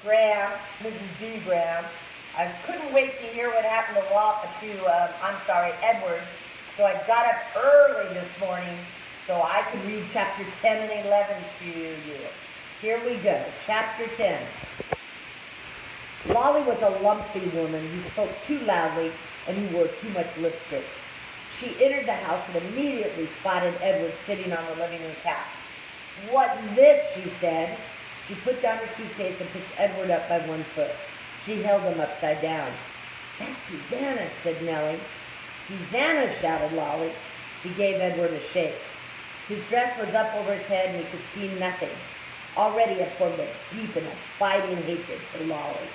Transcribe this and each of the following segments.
Graham, Mrs. B. Graham. I couldn't wait to hear what happened to Edward. So I got up early this morning so I could read chapter 10 and 11 to you. Here we go, chapter 10. Lolly was a lumpy woman who spoke too loudly and who wore too much lipstick. She entered the house and immediately spotted Edward sitting on the living room couch. "What's this?" she said. She put down her suitcase and picked Edward up by one foot. She held him upside down. "That's Susanna," said Nellie. "Susanna," shouted Lolly. She gave Edward a shake. His dress was up over his head and he could see nothing. Already had formed a deep and abiding hatred for Lolly.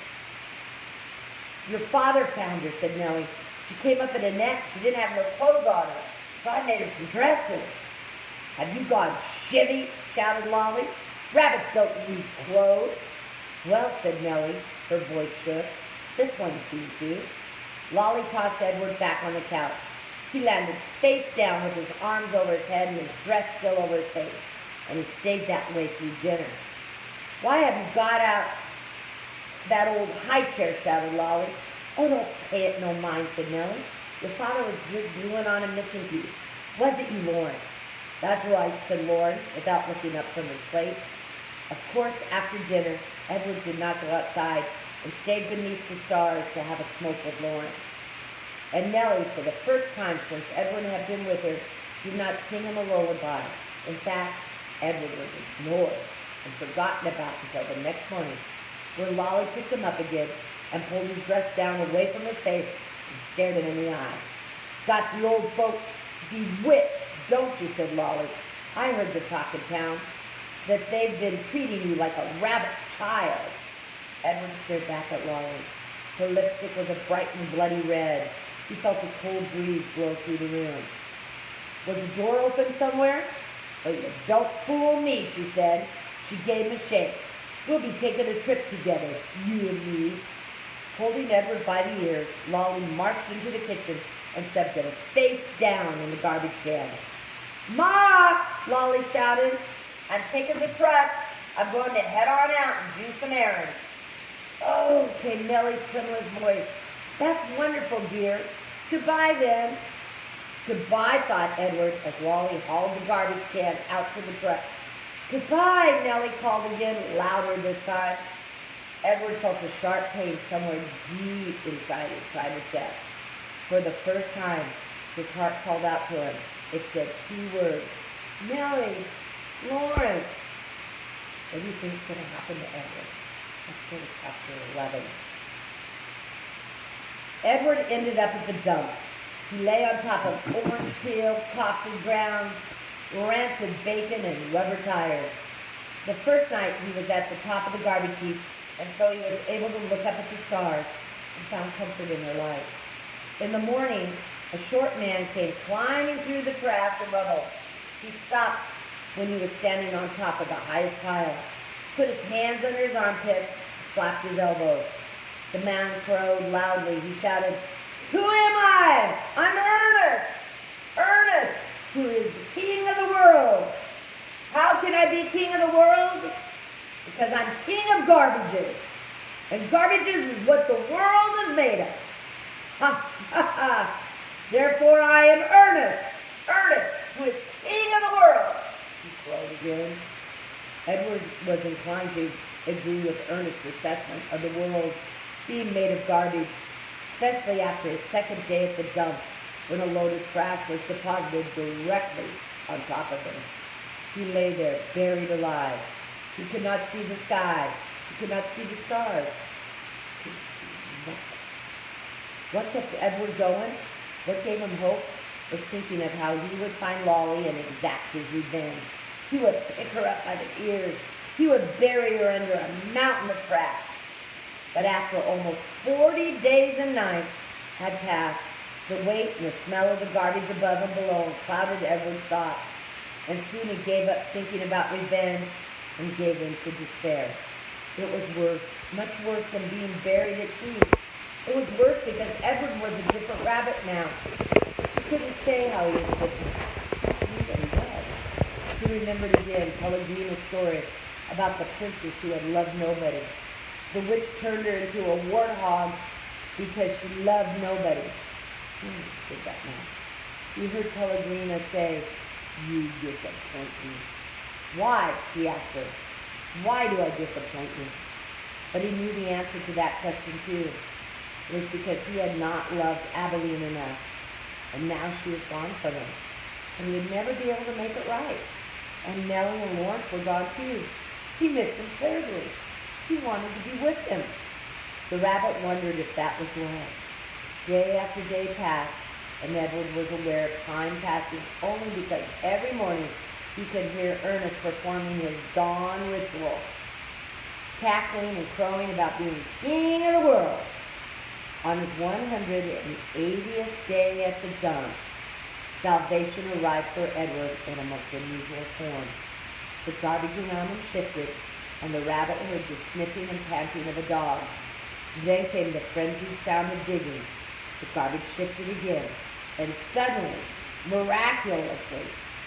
"Your father found her," said Nellie. "She came up in a net. She didn't have no clothes on her, so I made her some dresses." "Have you gone shivvy?" shouted Lolly. "Rabbits don't need clothes." "Well," said Nellie, her voice shook. "This one seemed to." Lolly tossed Edward back on the couch. He landed face down with his arms over his head and his dress still over his face, and he stayed that way through dinner. "Why have you got out that old high chair?" shouted Lolly. "Oh, don't pay it no mind," said Nellie. "Your father was just gluing on a missing piece. Wasn't you, Lawrence?" "That's right," said Lawrence, without looking up from his plate. Of course, after dinner, Edward did not go outside and stayed beneath the stars to have a smoke with Lawrence. And Nellie, for the first time since Edward had been with her, did not sing him a lullaby. In fact, Edward was ignored and forgotten about until the next morning, when Lolly picked him up again and pulled his dress down away from his face and stared him in the eye. "Got the old folks bewitched, don't you?" said Lolly. "I heard the talk in town, that they've been treating you like a rabbit child." Edward stared back at Lolly. Her lipstick was a bright and bloody red. He felt a cold breeze blow through the room. "Was the door open somewhere?" "Oh, you don't fool me," she said. She gave him a shake. "We'll be taking a trip together, you and me." Holding Edward by the ears, Lolly marched into the kitchen and shoved him face down in the garbage can. "Ma!" Lolly shouted. "I'm taking the truck. I'm going to head on out and do some errands." "Oh," came Nellie's tremulous voice. "That's wonderful, dear. Goodbye, then." "Goodbye," thought Edward, as Lolly hauled the garbage can out to the truck. "Goodbye," Nellie called again, louder this time. Edward felt a sharp pain somewhere deep inside his tribal chest. For the first time, his heart called out to him. It said two words: "Nellie, Lawrence." What do you think's going to happen to Edward? Let's go to chapter 11. Edward ended up at the dump. He lay on top of orange peels, coffee grounds, rancid bacon, and rubber tires. The first night he was at the top of the garbage heap, and so he was able to look up at the stars and found comfort in their light. In the morning, a short man came climbing through the trash and rubble. He stopped when he was standing on top of the highest pile, put his hands under his armpits, flapped his elbows. The man crowed loudly. He shouted, "Who am I? I'm Ernest! Ernest, who is the king of the world. How can I be king of the world? Because I'm king of garbages. And garbages is what the world is made of. Ha, ha, ha. Therefore I am Ernest, Ernest, who is king of the world." He crowed again. Edward was inclined to agree with Ernest's assessment of the world being made of garbage, especially after his second day at the dump, when a load of trash was deposited directly on top of him. He lay there, buried alive. He could not see the sky. He could not see the stars. He could see nothing. What kept Edward going? What gave him hope? Was thinking of how he would find Lolly and exact his revenge. He would pick her up by the ears. He would bury her under a mountain of trash. But after almost 40 days and nights had passed, the weight and the smell of the garbage above and below clouded Edward's thoughts, and soon he gave up thinking about revenge and gave in to despair. It was worse, much worse than being buried at sea. It was worse because Edward was a different rabbit now. He couldn't say how he was different. How sweet that he was. He remembered again Pellegrina's story about the princess who had loved nobody. The witch turned her into a warthog because she loved nobody. I understood that now. He heard Pellegrina say, "You disappoint me." "Why?" he asked her. "Why do I disappoint you?" But he knew the answer to that question too. It was because he had not loved Abilene enough, and now she was gone from him, and he would never be able to make it right. And Nellie and Lawrence were gone too. He missed them terribly. He wanted to be with them. The rabbit wondered if that was love. Day after day passed, and Edward was aware of time passing only because every morning he could hear Ernest performing his dawn ritual, cackling and crowing about being king of the world. On his 180th day at the dump, salvation arrived for Edward in a most unusual form. The garbage around him shifted, and the rabbit heard the sniffing and panting of a dog. Then came the frenzied sound of digging. The garbage shifted again, and suddenly, miraculously,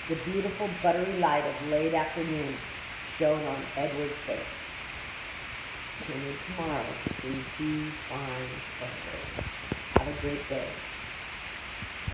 the beautiful buttery light of late afternoon shone on Edward's face. Tune in tomorrow to see who finds Edward. Have a great day.